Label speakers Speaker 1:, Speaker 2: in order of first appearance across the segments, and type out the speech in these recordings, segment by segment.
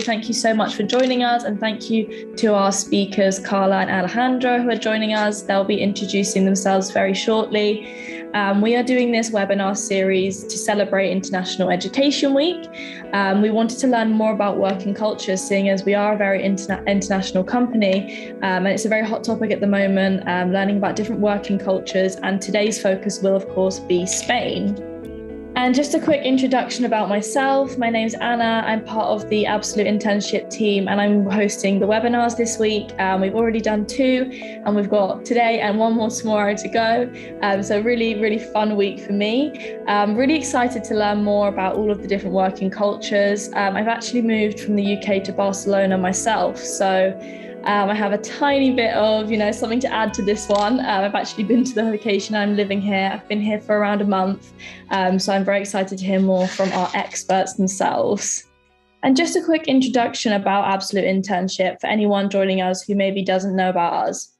Speaker 1: Thank you so much for joining us, and thank you to our speakers, Carla and Alejandro, who are joining us. They'll be introducing themselves very shortly. We are doing this webinar series to celebrate International Education Week. We wanted to learn more about working culture, seeing as we are a very international company, and it's a very hot topic at the moment, learning about different working cultures, and today's focus will, of course, be Spain. And just a quick introduction about myself. My name's Anna. I'm part of the Absolute Internship team, and I'm hosting the webinars this week. We've already done 2, and we've got today and one more tomorrow to go. So really fun week for me. Really excited to learn more about all of the different working cultures. I've actually moved from the UK to Barcelona myself. So I have a tiny bit of, something to add to this one. I've actually been to the location. I'm living here. I've been here for around a month. So I'm very excited to hear more from our experts themselves. And just a quick introduction about Absolute Internship for anyone joining us who maybe doesn't know about us.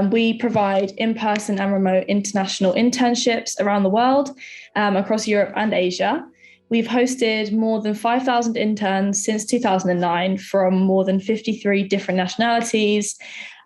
Speaker 1: We provide in-person and remote international internships around the world, across Europe and Asia. We've hosted more than 5,000 interns since 2009 from more than 53 different nationalities,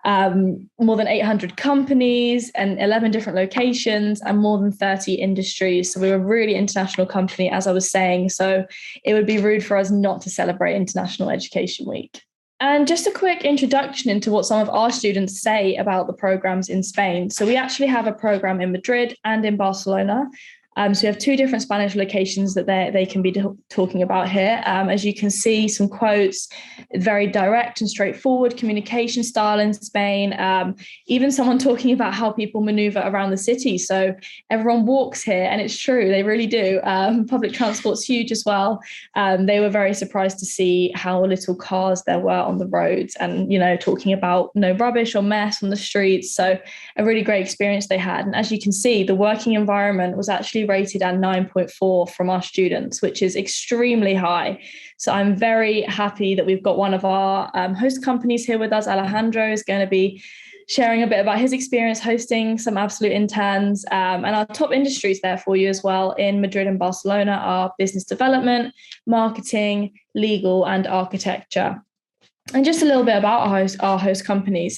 Speaker 1: more than 800 companies and 11 different locations and more than 30 industries. So we're a really international company, as I was saying. So it would be rude for us not to celebrate International Education Week. And just a quick introduction into what some of our students say about the programs in Spain. So we actually have a program in Madrid and in Barcelona. So we have 2 different Spanish locations that they can be talking about here. As you can see, some quotes, very direct and straightforward communication style in Spain. Even someone talking about how people maneuver around the city. So everyone walks here, and it's true, they really do. Public transport's huge as well. They were very surprised to see how little cars there were on the roads, and talking about no rubbish or mess on the streets. So a really great experience they had. And as you can see, the working environment was actually rated at 9.4 from our students, which is extremely high. So I'm very happy that we've got one of our host companies here with us. Alejandro is going to be sharing a bit about his experience hosting some Absolute interns, and our top industries there for you as well in Madrid and Barcelona are business development, marketing, legal, and architecture. And just a little bit about our host companies.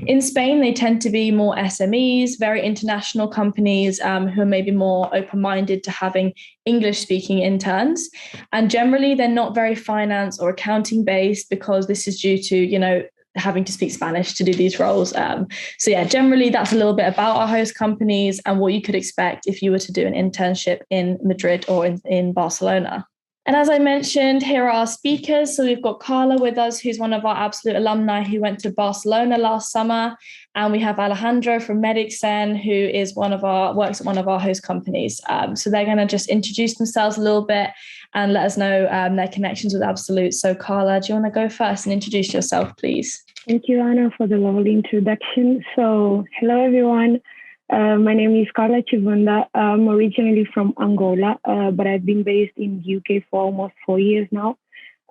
Speaker 1: In Spain, they tend to be more SMEs, very international companies who are maybe more open-minded to having English-speaking interns. And generally, they're not very finance or accounting-based because this is due to, having to speak Spanish to do these roles. So yeah, generally, that's a little bit about our host companies and what you could expect if you were to do an internship in Madrid or in Barcelona. And as I mentioned, here are our speakers. So we've got Carla with us, who's one of our Absolute alumni who went to Barcelona last summer. And we have Alejandro from Medicsen, who is works at one of our host companies. So they're going to just introduce themselves a little bit and let us know their connections with Absolute. So Carla, do you want to go first and introduce yourself, please?
Speaker 2: Thank you, Anna, for the lovely introduction. So hello, everyone. My name is Carla Chibunda. I'm originally from Angola, but I've been based in the UK for almost 4 years now.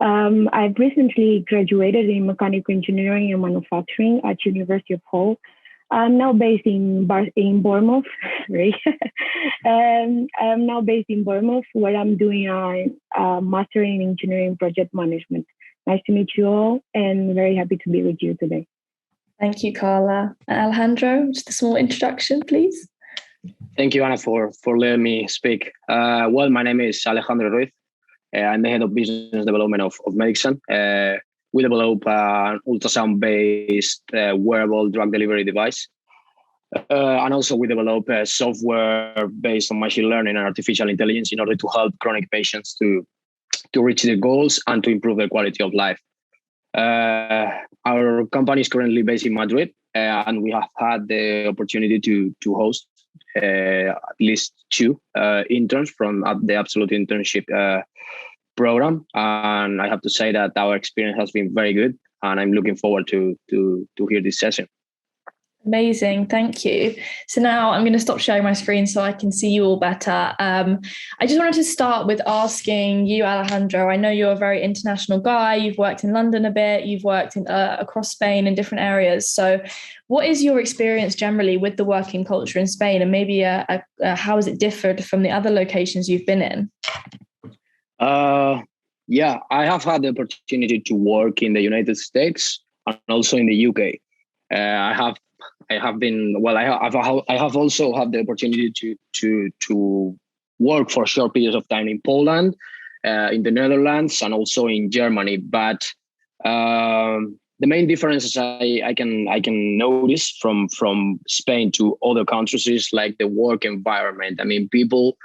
Speaker 2: I've recently graduated in mechanical engineering and manufacturing at University of Hull. I'm now based in Bournemouth. Sorry. I'm now based in Bournemouth, where I'm doing a master in engineering project management. Nice to meet you all, and very happy to be with you today.
Speaker 1: Thank you, Carla. Alejandro, just a small introduction, please.
Speaker 3: Thank you, Anna, for letting me speak. Well, my name is Alejandro Ruiz. I'm the head of business development of Medicsen. We develop an ultrasound-based wearable drug delivery device. And also we develop software based on machine learning and artificial intelligence in order to help chronic patients to reach their goals and to improve their quality of life. Our company is currently based in Madrid, and we have had the opportunity to host at least 2 interns from the Absolute Internship program. And I have to say that our experience has been very good, and I'm looking forward to hear this session.
Speaker 1: Amazing. Thank you. So now I'm going to stop sharing my screen so I can see you all better. I just wanted to start with asking you, Alejandro, I know you're a very international guy. You've worked in London a bit. You've worked in across Spain in different areas. So what is your experience generally with the working culture in Spain, and maybe how has it differed from the other locations you've been in?
Speaker 3: Yeah, I have had the opportunity to work in the United States and also in the UK. I have been well. I have also had the opportunity to work for short periods of time in Poland, in the Netherlands, and also in Germany. But the main differences I can notice from Spain to other countries is like the work environment. I mean, people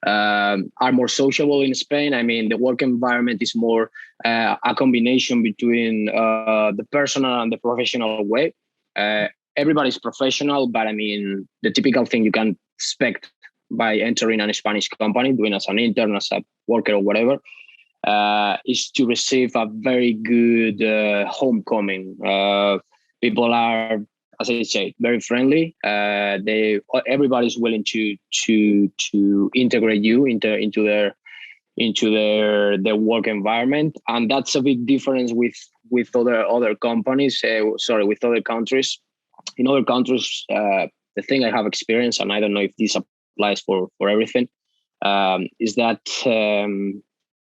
Speaker 3: are more sociable in Spain. I mean, the work environment is more a combination between the personal and the professional way. Everybody's professional, but I mean, the typical thing you can expect by entering a Spanish company, doing as an intern, as a worker or whatever, is to receive a very good homecoming. People are, as I say, very friendly. Everybody's willing to integrate you into their work environment, and that's a big difference with other companies. With other countries. In other countries, the thing I have experienced, and I don't know if this applies for everything, is that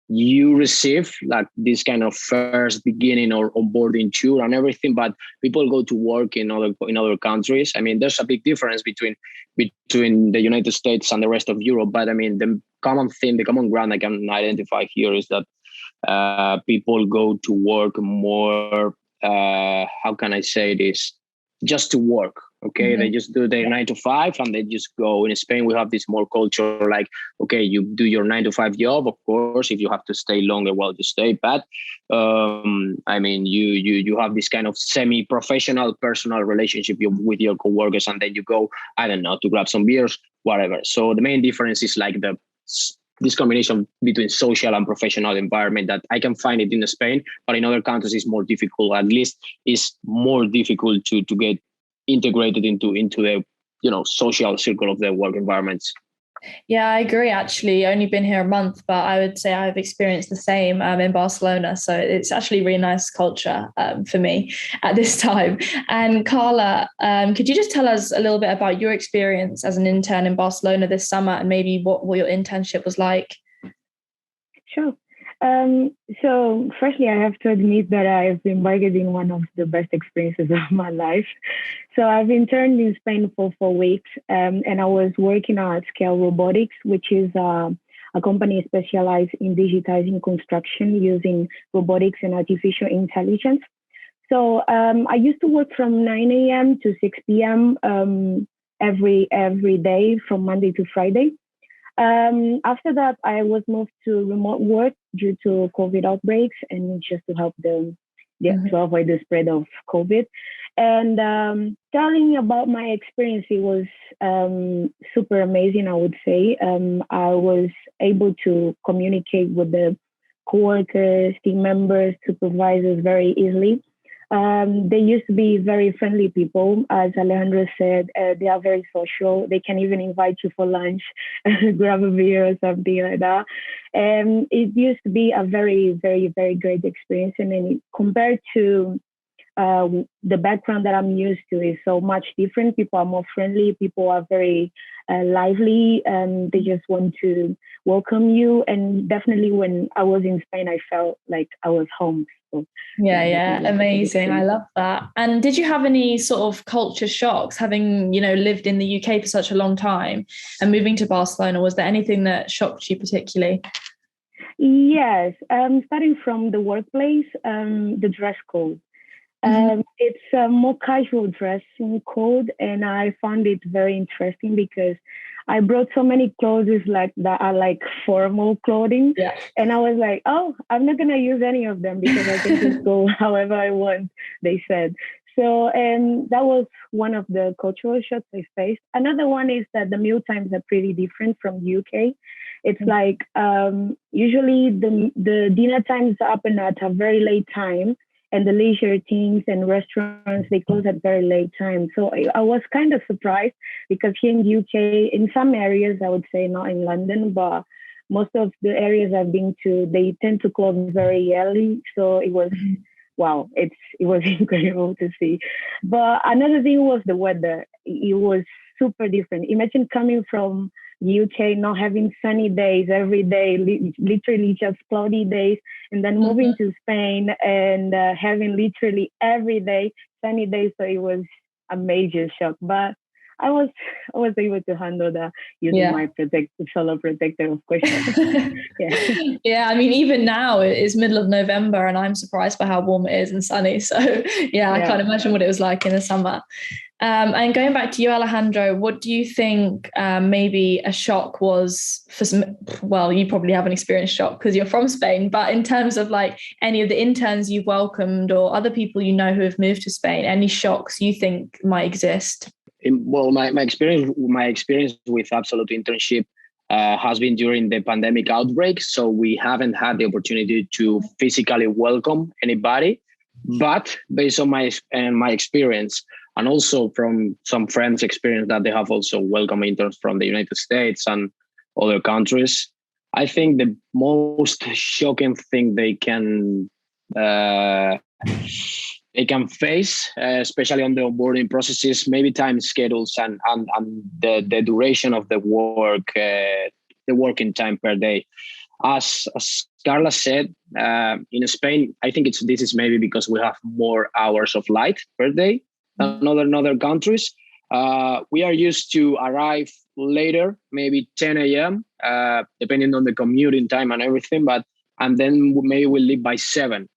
Speaker 3: you receive like this kind of first beginning or onboarding tour and everything, but people go to work in other countries. I mean, there's a big difference between the United States and the rest of Europe. But I mean, the common thing, the common ground I can identify here is that people go to work more. How can I say this? Just to work. Okay, mm-hmm. They just do their 9 to 5 and they just go. In Spain, we have this more culture like, okay, you do your 9 to 5 job. Of course, if you have to stay longer, well, you stay. But I mean, you have this kind of semi-professional, personal relationship with your coworkers, and then you go, I don't know, to grab some beers, whatever. So the main difference is like this combination between social and professional environment that I can find it in Spain, but in other countries it's more difficult. At least it's more difficult to get integrated into the social circle of the work environments.
Speaker 1: Yeah, I agree. Actually, only been here a month, but I would say I've experienced the same in Barcelona. So it's actually really nice culture for me at this time. And Carla, could you just tell us a little bit about your experience as an intern in Barcelona this summer, and maybe what your internship was like?
Speaker 2: Sure. So firstly, I have to admit that I've embarked in one of the best experiences of my life. So I've interned in Spain for 4 weeks, and I was working at Scale Robotics, which is a company specialized in digitizing construction using robotics and artificial intelligence. So I used to work from 9 a.m. to 6 p.m. Every day from Monday to Friday. After that, I was moved to remote work due to COVID outbreaks and just to help them to avoid the spread of COVID. And telling about my experience, it was super amazing, I would say. I was able to communicate with the coworkers, team members, supervisors very easily. They used to be very friendly people. As Alejandro said, they are very social. They can even invite you for lunch, grab a beer or something like that. And it used to be a very, very, very great experience. And then compared to the background that I'm used to is so much different. People are more friendly. People are very lively, and they just want to welcome you. And definitely when I was in Spain, I felt like I was home. So,
Speaker 1: yeah, amazing. I love that. And did you have any sort of culture shocks having, lived in the UK for such a long time and moving to Barcelona? Was there anything that shocked you particularly?
Speaker 2: Yes, starting from the workplace, the dress code. It's a more casual dressing code, and I found it very interesting because I brought so many clothes that are like formal clothing.
Speaker 1: Yeah.
Speaker 2: And I was like, oh, I'm not going to use any of them because I can just go however I want, they said. So that was one of the cultural shocks I faced. Another one is that the meal times are pretty different from UK. It's like usually the dinner times happen at a very late time, and the leisure teams and restaurants, they close at very late time. So I was kind of surprised because here in the UK, in some areas, I would say not in London, but most of the areas I've been to, they tend to close very early. So it was, wow, it was incredible to see. But another thing was the weather. It was super different. Imagine coming from UK, not having sunny days every day, literally just cloudy days, and then moving to Spain and having literally every day sunny days. So it was a major shock, but I was able to handle that using my solar protector, of course.
Speaker 1: Yeah, I mean, even now it's middle of November and I'm surprised by how warm it is and sunny. So I can't imagine what it was like in the summer. And going back to you, Alejandro, what do you think maybe a shock was for some? Well, you probably haven't experienced shock because you're from Spain, but in terms of like any of the interns you've welcomed or other people you know who have moved to Spain, any shocks you think might exist?
Speaker 3: Well, my experience with Absolute Internship has been during the pandemic outbreak, so we haven't had the opportunity to physically welcome anybody. But based on my experience, and also from some friends' experience that they have also welcomed interns from the United States and other countries, I think the most shocking thing they can face, especially on the onboarding processes, maybe time schedules and the duration of the working time per day. As Carla said, in Spain, I think this is maybe because we have more hours of light per day than other countries. We are used to arrive later, maybe 10 a.m., depending on the commuting time and everything, and then maybe we leave by 7.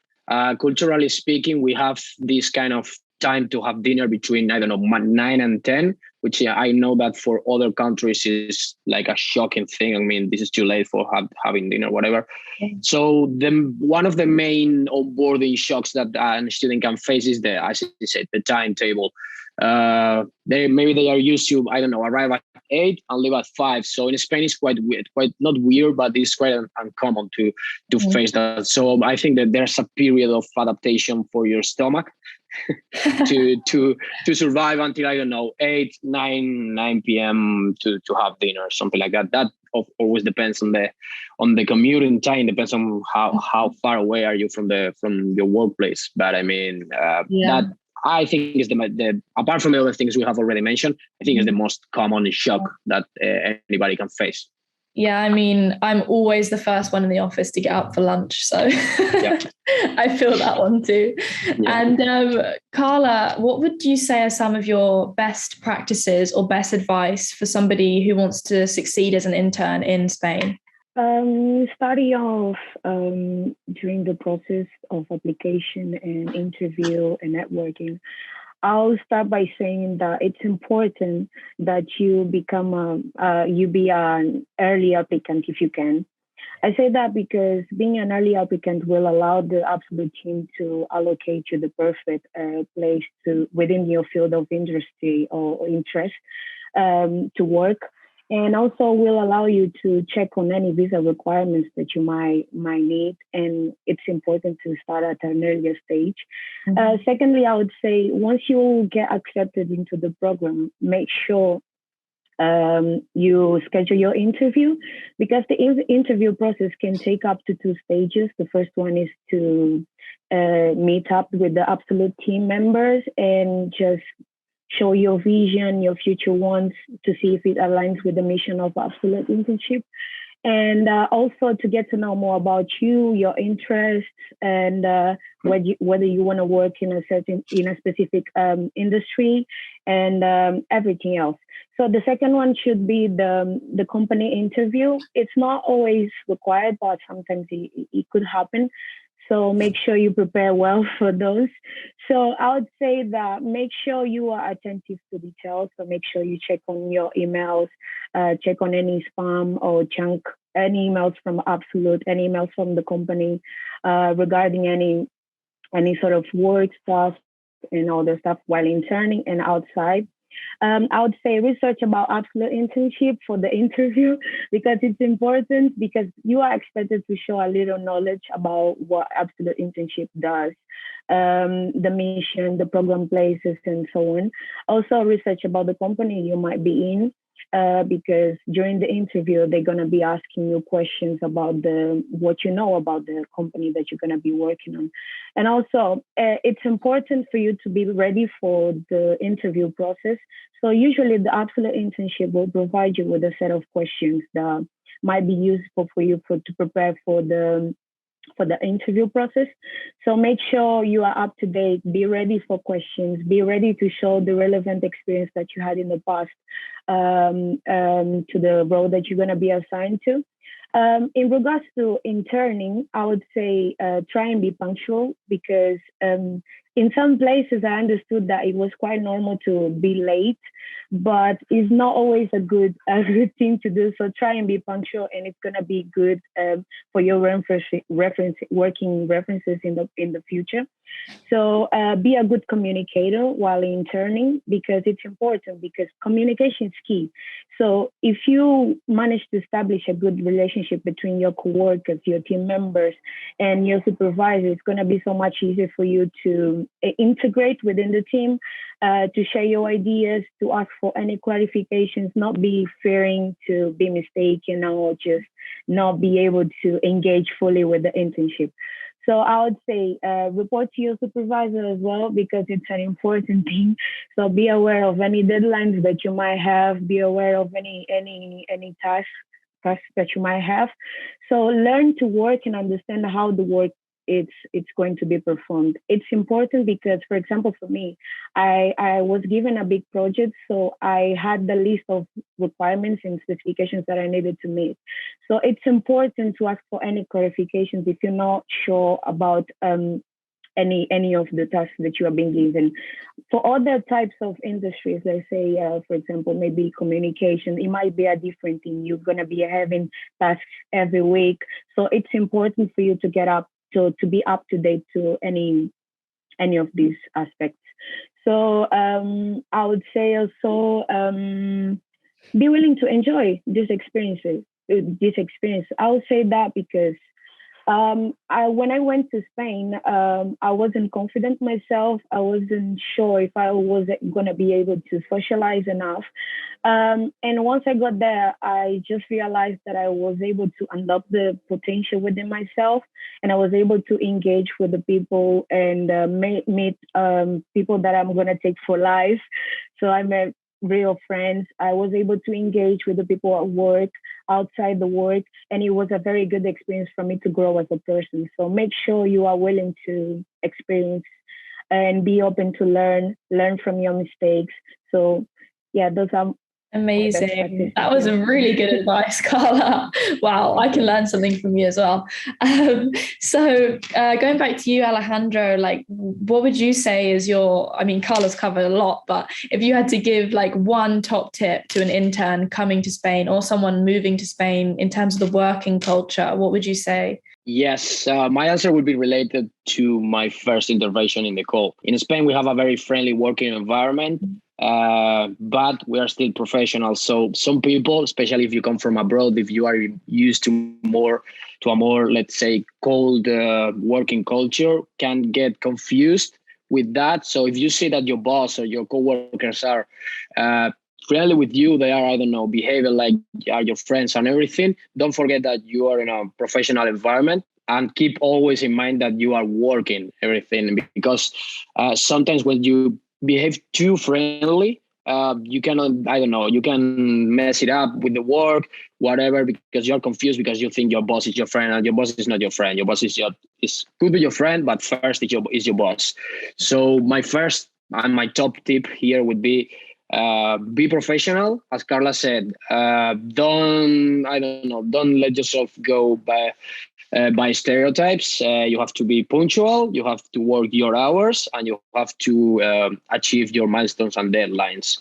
Speaker 3: Culturally speaking, we have this kind of time to have dinner between, 9 and 10, which I know that for other countries is like a shocking thing. I mean, this is too late for having dinner, whatever. Okay. So one of the main onboarding shocks that a student can face is as you said, the timetable. They are used to, arrive at 8 and leave at 5. So in Spain, it's quite weird, quite not weird, but it's quite uncommon to face that. So I think that there's a period of adaptation for your stomach to survive until 8, 9 p.m. to have dinner or something like that. That always depends on the commuting time. Depends on how far away are you from your workplace. But I mean that I think is the apart from the other things we have already mentioned, I think is the most common shock that anybody can face.
Speaker 1: Yeah, I mean, I'm always the first one in the office to get up for lunch. So I feel that one too. Yeah. And Carla, what would you say are some of your best practices or best advice for somebody who wants to succeed as an intern in Spain?
Speaker 2: Starting off during the process of application and interview and networking, I'll start by saying that it's important that you be an early applicant if you can. I say that because being an early applicant will allow the Absolute team to allocate you the perfect place within your field of industry or interest to work. And also will allow you to check on any visa requirements that you might need. And it's important to start at an earlier stage. Mm-hmm. Secondly, I would say once you get accepted into the program, make sure you schedule your interview, because the interview process can take up to 2 stages. The first one is to meet up with the Absolute team members and just show your vision, your future wants, to see if it aligns with the mission of Absolute Internship. And also to get to know more about you, your interests, and whether you want to work in a specific industry, and everything else. So the second one should be the company interview. It's not always required, but sometimes it could happen. So make sure you prepare well for those. So I would say that make sure you are attentive to details. So make sure you check on your emails, check on any spam or junk, any emails from Absolute, any emails from the company regarding any sort of work stuff and all the stuff while interning and outside. I would say research about Absolute Internship for the interview, because it's important, because you are expected to show a little knowledge about what Absolute Internship does, the mission, the program places, and so on. Also research about the company you might be in. because during the interview, they're going to be asking you questions about what you know about the company that you're going to be working on. And also, it's important for you to be ready for the interview process. So usually the Absolute Internship will provide you with a set of questions that might be useful for you to prepare for the interview process. So make sure you are up to date, be ready for questions, be ready to show the relevant experience that you had in the past to the role that you're going to be assigned to. In regards to interning, I would say try and be punctual, because in some places I understood that it was quite normal to be late, but it's not always a good thing to do. So try and be punctual, and it's gonna be good for your working references in the future. So be a good communicator while interning, because it's important, because communication is key. So if you manage to establish a good relationship between your coworkers, your team members, and your supervisor, it's going to be so much easier for you to integrate within the team, to share your ideas, to ask for any clarifications, not be fearing to be mistaken, or just not be able to engage fully with the internship. So I would say report to your supervisor as well, because it's an important thing. So be aware of any deadlines that you might have. Be aware of any tasks that you might have. So learn to work and understand how the work it's going to be performed. It's important because, for example, for me, I was given a big project, so I had the list of requirements and specifications that I needed to meet. So it's important to ask for any clarifications if you're not sure about any of the tasks that you are being given. For other types of industries, let's say, for example, maybe communication, it might be a different thing. You're going to be having tasks every week. So it's important for you to get up to be up to date to any of these aspects. So I would say also be willing to enjoy these experiences. I would say that because when I went to Spain, I wasn't confident myself. I wasn't sure if I was going to be able to socialize enough. And once I got there, I just realized that I was able to unlock the potential within myself, and I was able to engage with the people and meet people that I'm going to take for life. So I met real friends. I was able to engage with the people at work, outside the work, and it was a very good experience for me to grow as a person. So make sure you are willing to experience and be open to learn from your mistakes. So yeah, those are
Speaker 1: amazing. That was a really good advice, Carla. Wow, I can learn something from you as well. So going back to you, Alejandro, like what would you say is Carla's covered a lot, but if you had to give like one top tip to an intern coming to Spain or someone moving to Spain in terms of the working culture, what would you say?
Speaker 3: Yes, my answer would be related to my first intervention in the call. In Spain, we have a very friendly working environment, but we are still professionals. So some people, especially if you come from abroad, if you are used to a more, let's say, cold working culture, can get confused with that. So if you see that your boss or your coworkers are friendly with you, they are, I don't know, behaving like are your friends and everything, don't forget that you are in a professional environment, and keep always in mind that you are working everything, because sometimes when you behave too friendly, you cannot, I don't know, you can mess it up with the work, whatever, because you're confused because you think your boss is your friend, and your boss is not your friend. Your boss could be your friend, but first is your boss. So my first and my top tip here would be, be professional, as Carla said. Don't let yourself go by stereotypes. You have to be punctual, you have to work your hours, and you have to achieve your milestones and deadlines.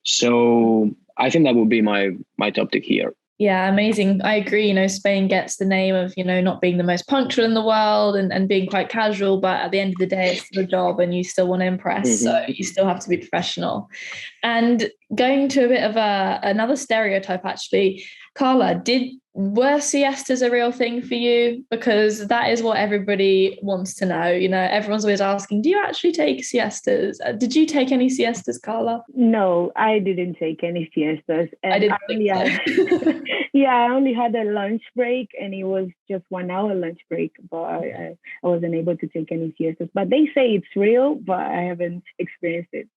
Speaker 3: So I think that would be my top tip here.
Speaker 1: Yeah, amazing. I agree. Spain gets the name of, not being the most punctual in the world and being quite casual, but at the end of the day, it's still a job and you still want to impress. Mm-hmm. So you still have to be professional. And going to a bit of another stereotype, actually, Carla, did were siestas a real thing for you? Because that is what everybody wants to know. Everyone's always asking, do you actually take siestas? Did you take any siestas, Carla?
Speaker 2: No, I didn't take any siestas. And
Speaker 1: I didn't think so.
Speaker 2: Yeah, I only had a lunch break, and it was just 1 hour lunch break, but I wasn't able to take any siestas. But they say it's real, but I haven't experienced it.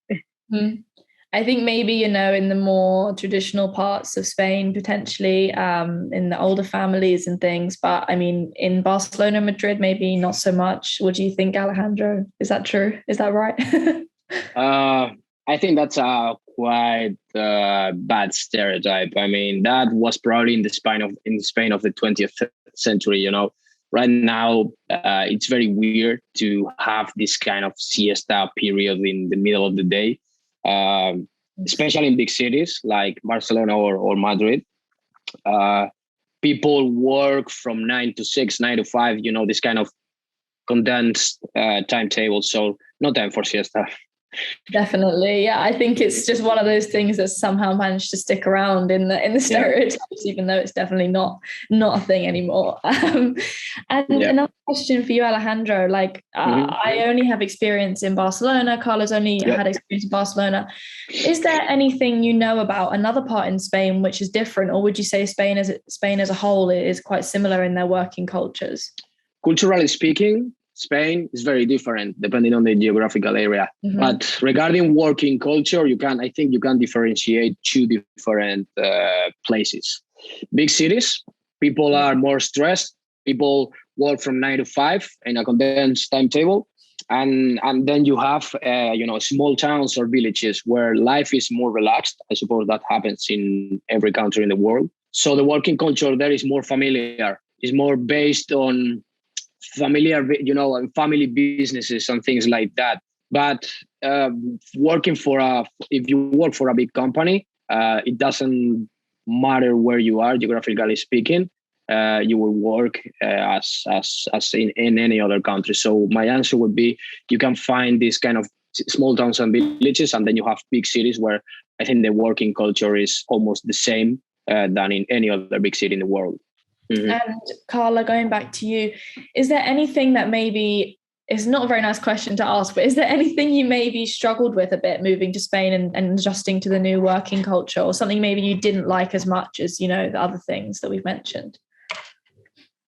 Speaker 1: I think maybe, in the more traditional parts of Spain, potentially in the older families and things. But I mean, in Barcelona and Madrid, maybe not so much. What do you think, Alejandro? Is that true? Is that right?
Speaker 3: I think that's a quite bad stereotype. I mean, that was probably in the Spain of the 20th century. Right now, it's very weird to have this kind of siesta period in the middle of the day. Especially in big cities like Barcelona or Madrid. People work from 9 to 6, 9 to 5, this kind of condensed timetable. So no time for siesta.
Speaker 1: Definitely. Yeah, I think it's just one of those things that somehow managed to stick around in the stereotypes, even though it's definitely not a thing anymore. Another question for you, Alejandro, I only have experience in Barcelona. Carla's only had experience in Barcelona. Is there anything about another part in Spain which is different, or would you say Spain as a whole is quite similar in their working cultures?
Speaker 3: Culturally speaking, Spain is very different depending on the geographical area. But regarding working culture, I think you can differentiate two different places. Big cities, people are more stressed. People work from 9 to 5 in a condensed timetable. And then you have, small towns or villages where life is more relaxed. I suppose that happens in every country in the world. So the working culture there is more familiar. It's more based on familiar, family businesses and things like that. But if you work for a big company, it doesn't matter where you are, geographically speaking. You will work as in any other country. So my answer would be, you can find these kind of small towns and villages, and then you have big cities where I think the working culture is almost the same than in any other big city in the world.
Speaker 1: And Carla, going back to you, is there anything that maybe, it's not a very nice question to ask, but is there anything you maybe struggled with a bit moving to Spain and adjusting to the new working culture, or something maybe you didn't like as much as, the other things that we've mentioned?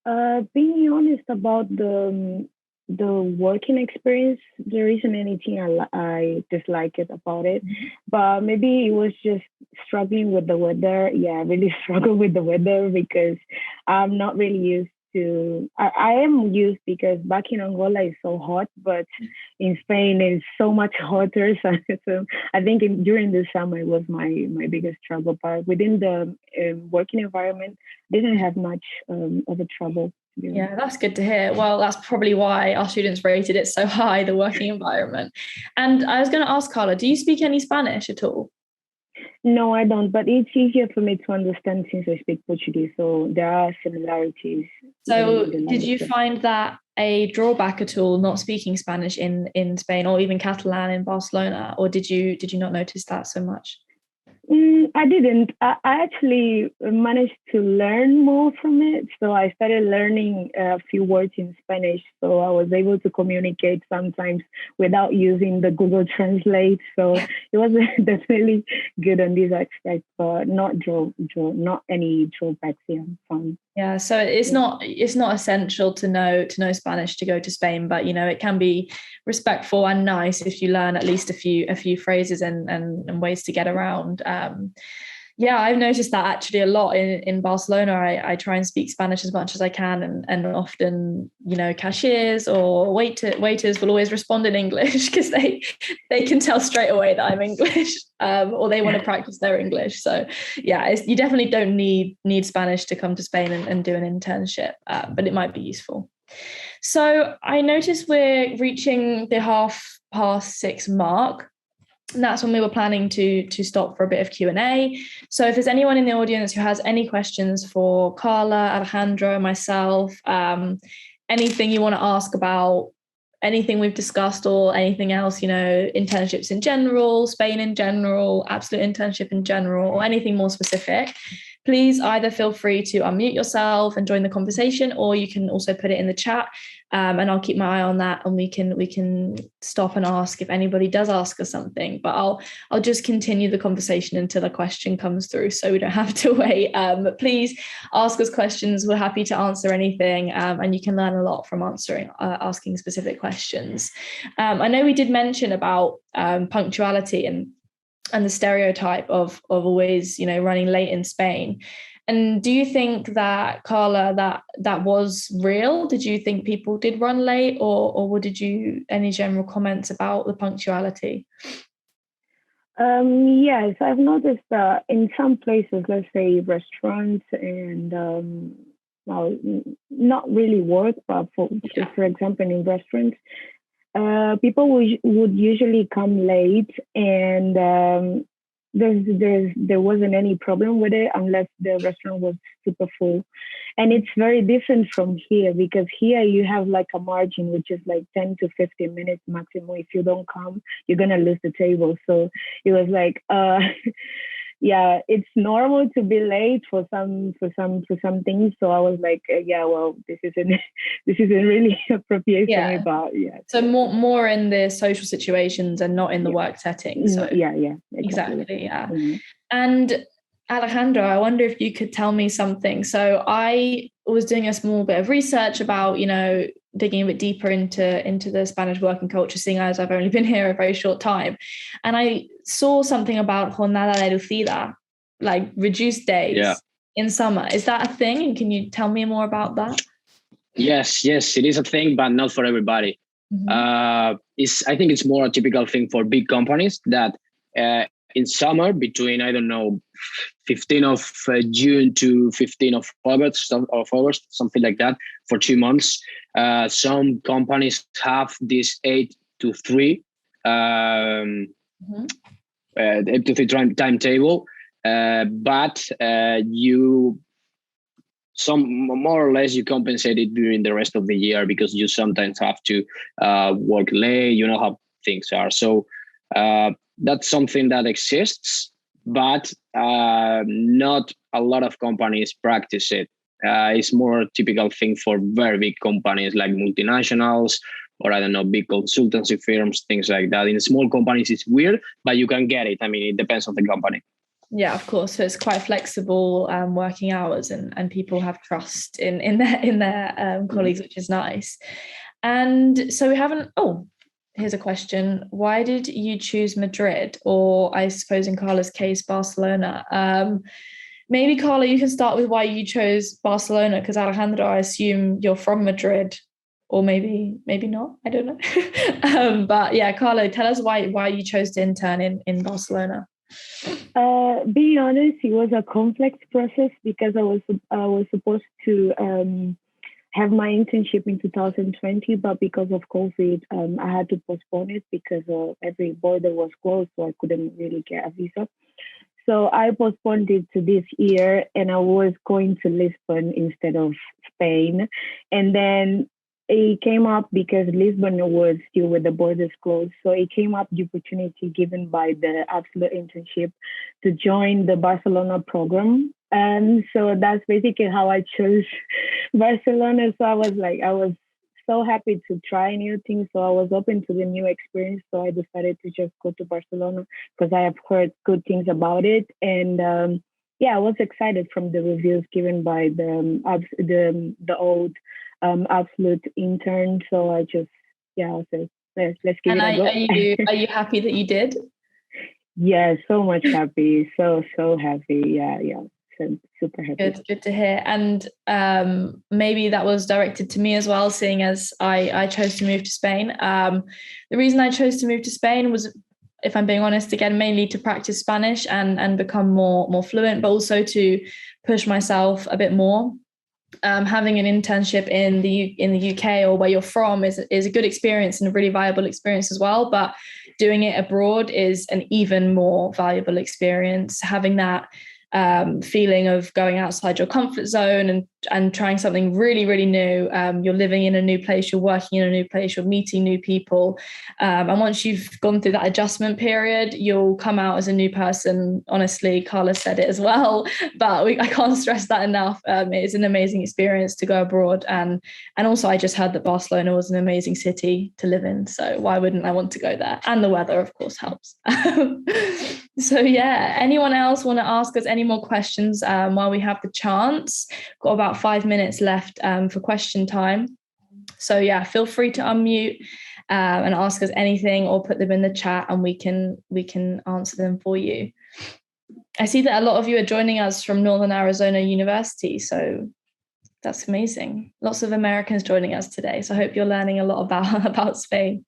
Speaker 2: Being honest about the working experience, there isn't anything I dislike it about it, but maybe it was just struggling with the weather. Yeah, I really struggle with the weather because I'm not really used to, I am used because back in Angola it's so hot, but in Spain it's so much hotter. So I think during the summer it was my biggest struggle. But within the working environment, didn't have much of a trouble.
Speaker 1: Yeah, that's good to hear. Well, that's probably why our students rated it so high, the working environment. And I was going to ask Carla, do you speak any Spanish at all?
Speaker 2: No, I don't, but it's easier for me to understand since I speak Portuguese. So there are similarities.
Speaker 1: So did you find that a drawback at all, not speaking Spanish in Spain, or even Catalan in Barcelona, or did you not notice that so much?
Speaker 2: I didn't. I actually managed to learn more from it. So I started learning a few words in Spanish. So I was able to communicate sometimes without using the Google Translate. So it was definitely good on this aspect, but not any drawbacks here.
Speaker 1: Yeah, so it's not essential to know Spanish to go to Spain, but it can be respectful and nice if you learn at least a few phrases and ways to get around. Yeah, I've noticed that actually a lot in Barcelona. I try and speak Spanish as much as I can, and often, cashiers or waiters will always respond in English because they can tell straight away that I'm English, or they want to practice their English. So yeah, you definitely don't need Spanish to come to Spain and do an internship, but it might be useful. So I noticed we're reaching the 6:30 mark. And that's when we were planning to stop for a bit of Q&A. So if there's anyone in the audience who has any questions for Carla, Alejandro, myself, anything you want to ask about anything we've discussed or anything else, internships in general, Spain in general, absolute internship in general, or anything more specific, please either feel free to unmute yourself and join the conversation, or you can also put it in the chat, and I'll keep my eye on that, and we can stop and ask if anybody does ask us something. But I'll just continue the conversation until a question comes through, so we don't have to wait. But please ask us questions. We're happy to answer anything, and you can learn a lot from asking specific questions. I know we did mention about punctuality and the stereotype of always, running late in Spain. And do you think that, Carla, that was real? Did you think people did run late, or did you any general comments about the punctuality?
Speaker 2: Yes, I've noticed that in some places, let's say restaurants and well, not really work, but for example, in restaurants, people would usually come late, and there wasn't any problem with it unless the restaurant was super full. And it's very different from here, because here you have like a margin, which is like 10 to 15 minutes maximum. If you don't come, you're going to lose the table. So it was like, yeah, it's normal to be late for some things. So I was like, yeah, well, this isn't really appropriate for me, but yeah.
Speaker 1: So more in the social situations and not in the work setting. So
Speaker 2: yeah,
Speaker 1: exactly, yeah.
Speaker 2: Mm-hmm.
Speaker 1: And Alejandro, I wonder if you could tell me something. So I was doing a small bit of research about, digging a bit deeper into the Spanish working culture, seeing as I've only been here a very short time. And I saw something about jornada reducida, like reduced days in summer. Is that a thing? And can you tell me more about that?
Speaker 3: Yes, it is a thing, but not for everybody.
Speaker 1: Mm-hmm.
Speaker 3: I think it's more a typical thing for big companies that in summer, between, 15 of June to 15 of August, something like that, for 2 months. Some companies have this 8 to 3 timetable, but you more or less you compensate it during the rest of the year, because you sometimes have to work late. You know how things are. So that's something that exists, but not a lot of companies practice it. It's more a typical thing for very big companies like multinationals, or big consultancy firms, things like that. In small companies, it's weird, but you can get it. I mean, it depends on the company.
Speaker 1: Yeah, of course. So it's quite flexible working hours, and people have trust in their colleagues, which is nice. And so we haven't. Oh, here's a question. Why did you choose Madrid, or I suppose in Carla's case, Barcelona? Maybe Carla, you can start with why you chose Barcelona, because Alejandro, I assume you're from Madrid, or maybe not. I don't know. But yeah, Carla, tell us why you chose to intern in Barcelona.
Speaker 2: Being honest, it was a complex process, because I was supposed to have my internship in 2020, but because of COVID, I had to postpone it because every border was closed, so I couldn't really get a visa. So I postponed it to this year, and I was going to Lisbon instead of Spain. And then it came up because Lisbon was still with the borders closed. So it came up the opportunity given by the Absolute Internship to join the Barcelona program. And so that's basically how I chose Barcelona. So I was so happy to try new things. So I was open to the new experience. So I decided to just go to Barcelona because I have heard good things about it. And I was excited from the reviews given by the old Absolute intern. So I just, I said, let's give it a go.
Speaker 1: Are you happy that you did?
Speaker 2: Yeah, so much happy. So happy. Yeah. So super happy.
Speaker 1: Good to hear. And maybe that was directed to me as well, seeing as I chose to move to Spain. The reason I chose to move to Spain was, if I'm being honest, again, mainly to practice Spanish and become more fluent, but also to push myself a bit more. Having an internship in the UK or where you're from is a good experience and a really valuable experience as well. But doing it abroad is an even more valuable experience. Having that feeling of going outside your comfort zone and trying something really, really new. You're living in a new place, you're working in a new place, you're meeting new people. And once you've gone through that adjustment period, you'll come out as a new person. Honestly, Carla said it as well, but I can't stress that enough. It is an amazing experience to go abroad. And also I just heard that Barcelona was an amazing city to live in. So why wouldn't I want to go there? And the weather, of course, helps. So yeah, anyone else want to ask us any more questions while we have the chance? Got about 5 minutes left for question time. So yeah, feel free to unmute and ask us anything or put them in the chat and we can answer them for you. I see that a lot of you are joining us from Northern Arizona University, so that's amazing. Lots of Americans joining us today, so I hope you're learning a lot about Spain.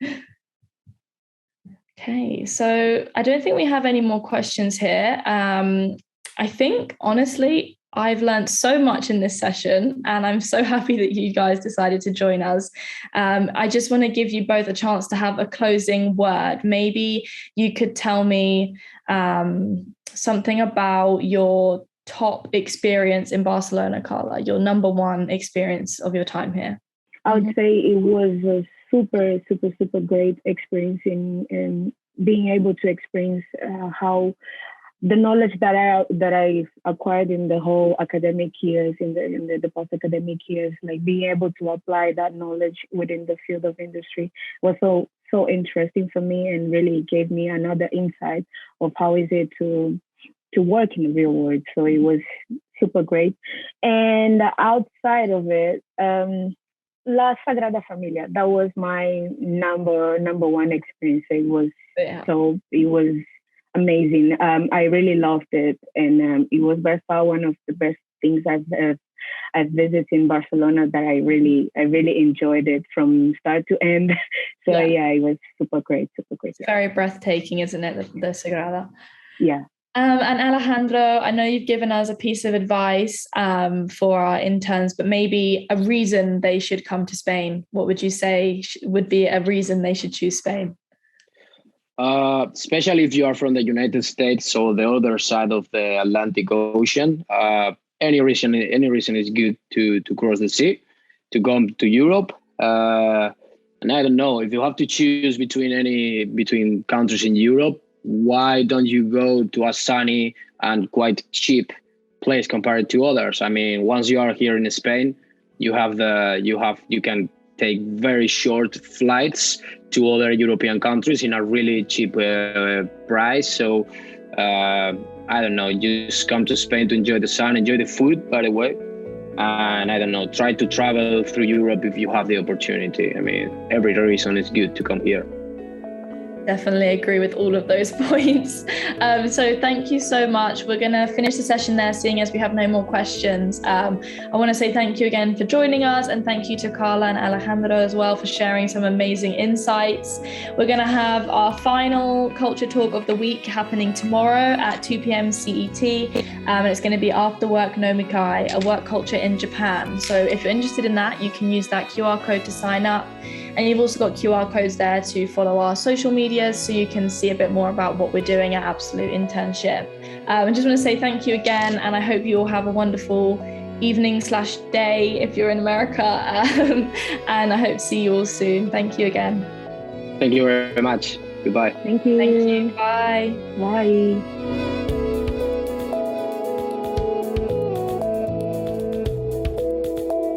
Speaker 1: Okay, so I don't think we have any more questions here. I think, honestly, I've learned so much in this session and I'm so happy that you guys decided to join us. I just want to give you both a chance to have a closing word. Maybe you could tell me something about your top experience in Barcelona, Carla, your number one experience of your time here.
Speaker 2: I would say it was a super, super, super great experience in being able to experience how the knowledge that I acquired in the whole academic years, in the post-academic years, like being able to apply that knowledge within the field of industry was so interesting for me and really gave me another insight of how is it to work in the real world. So it was super great. And outside of it, La Sagrada Familia, that was my number one experience. It was amazing. I really loved it, and it was by far one of the best things I've visited in Barcelona. That I really enjoyed it from start to end. So yeah, it was super great.
Speaker 1: It's very breathtaking, isn't it? The Sagrada.
Speaker 2: Yeah.
Speaker 1: And Alejandro, I know you've given us a piece of advice for our interns, but maybe a reason they should come to Spain. What would you say would be a reason they should choose Spain?
Speaker 3: Especially if you are from the United States, so the other side of the Atlantic Ocean. Any reason is good to cross the sea, to come to Europe. And I don't know, if you have to choose between countries in Europe, why don't you go to a sunny and quite cheap place compared to others? I mean, once you are here in Spain, you can take very short flights to other European countries in a really cheap price. So I don't know, just come to Spain to enjoy the sun, enjoy the food, by the way. And I don't know, try to travel through Europe if you have the opportunity. I mean, every reason is good to come here.
Speaker 1: Definitely agree with all of those points. So thank you so much. We're going to finish the session there, seeing as we have no more questions. I want to say thank you again for joining us, and thank you to Carla and Alejandro as well for sharing some amazing insights. We're going to have our final culture talk of the week happening tomorrow at 2 p.m. CET. And it's going to be After Work Nomikai, a work culture in Japan. So if you're interested in that, you can use that QR code to sign up. And you've also got QR codes there to follow our social medias so you can see a bit more about what we're doing at Absolute Internship. I just want to say thank you again, and I hope you all have a wonderful evening/day if you're in America. And I hope to see you all soon. Thank you again.
Speaker 3: Thank you very much. Goodbye.
Speaker 2: Thank you.
Speaker 1: Thank you. Bye.
Speaker 2: Bye.